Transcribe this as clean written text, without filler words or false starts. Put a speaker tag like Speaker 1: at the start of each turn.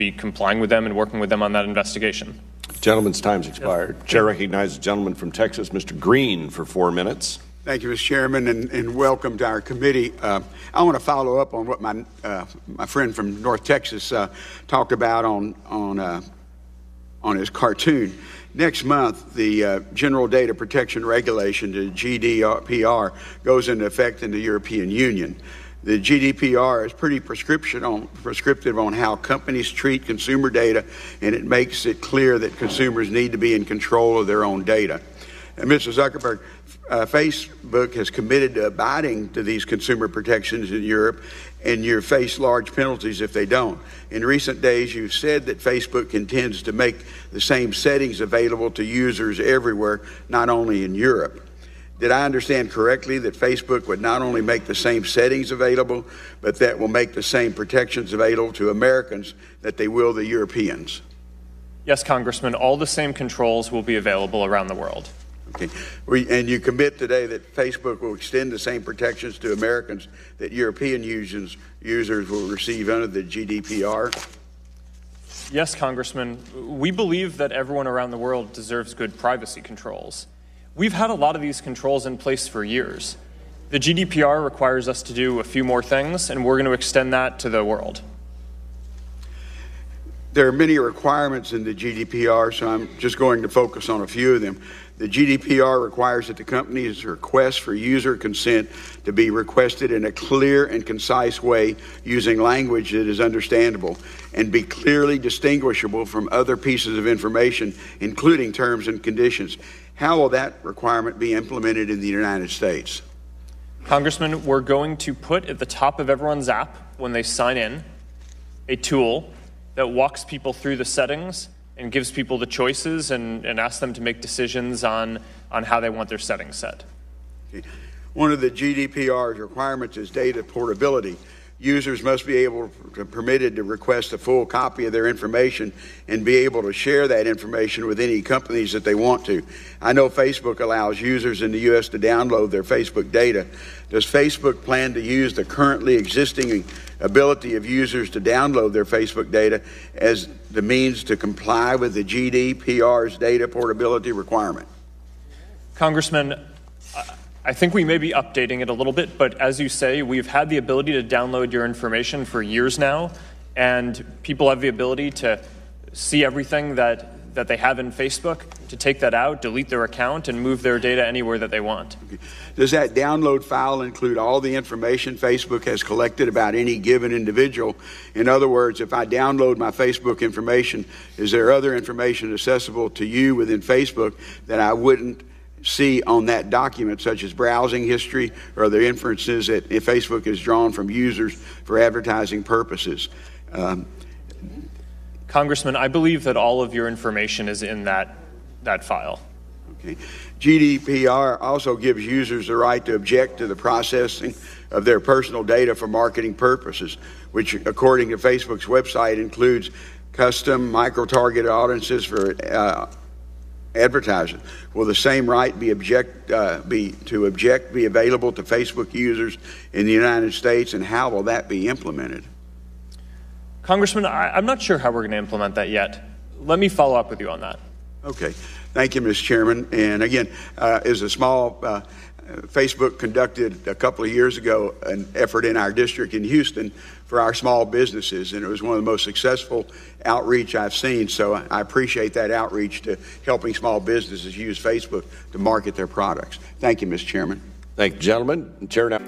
Speaker 1: be complying with them and working with them on that investigation.
Speaker 2: Gentleman's time's expired.
Speaker 1: Yes.
Speaker 2: Chair recognizes the gentleman from Texas, Mr. Green, for 4 minutes.
Speaker 3: Thank you, Mr. Chairman, and welcome to our committee. I want to follow up on what my friend from North Texas talked about on his cartoon. Next month, the General Data Protection Regulation, the GDPR, goes into effect in the European Union. The GDPR is pretty prescriptive on how companies treat consumer data, and it makes it clear that consumers need to be in control of their own data. And Mr. Zuckerberg, Facebook has committed to abiding to these consumer protections in Europe, and you face large penalties if they don't. In recent days, you've said that Facebook intends to make the same settings available to users everywhere, not only in Europe. Did I understand correctly that Facebook would not only make the same settings available, but that will make the same protections available to Americans that they will the Europeans?
Speaker 1: Yes, Congressman, all the same controls will be available around the world.
Speaker 3: Okay. And you commit today that Facebook will extend the same protections to Americans that European users will receive under the GDPR?
Speaker 1: Yes, Congressman. We believe that everyone around the world deserves good privacy controls. We've had a lot of these controls in place for years. The GDPR requires us to do a few more things, and we're going to extend that to the world.
Speaker 3: There are many requirements in the GDPR, so I'm just going to focus on a few of them. The GDPR requires that the company's request for user consent to be requested in a clear and concise way using language that is understandable and be clearly distinguishable from other pieces of information, including terms and conditions. How will that requirement be implemented in the United States?
Speaker 1: Congressman, we're going to put at the top of everyone's app when they sign in a tool that walks people through the settings and gives people the choices and asks them to make decisions on how they want their settings set.
Speaker 3: Okay. One of the GDPR's requirements is data portability. Users must be permitted to request a full copy of their information and be able to share that information with any companies that they want to. I know Facebook allows users in the U.S. to download their Facebook data. Does Facebook plan to use the currently existing ability of users to download their Facebook data as the means to comply with the GDPR's data portability requirement?
Speaker 1: Congressman, I think we may be updating it a little bit, but as you say, we've had the ability to download your information for years now, and people have the ability to see everything that they have in Facebook, to take that out, delete their account, and move their data anywhere that they want.
Speaker 3: Okay. Does that download file include all the information Facebook has collected about any given individual? In other words, if I download my Facebook information, is there other information accessible to you within Facebook that I wouldn't see on that document, such as browsing history or the inferences that Facebook has drawn from users for advertising purposes?
Speaker 1: Congressman, I believe that all of your information is in that file.
Speaker 3: Okay. GDPR also gives users the right to object to the processing of their personal data for marketing purposes, which, according to Facebook's website, includes custom micro-targeted audiences for advertising. Will the same right be available to Facebook users in the United States, and how will that be implemented?
Speaker 1: Congressman, I'm not sure how we're going to implement that yet. Let me follow up with you on that.
Speaker 3: Okay. Thank you, Mr. Chairman. And again, as a small Facebook conducted a couple of years ago an effort in our district in Houston for our small businesses, and it was one of the most successful outreach I've seen. So I appreciate that outreach to helping small businesses use Facebook to market their products. Thank you, Mr. Chairman.
Speaker 2: Thank you, gentlemen. Chair now.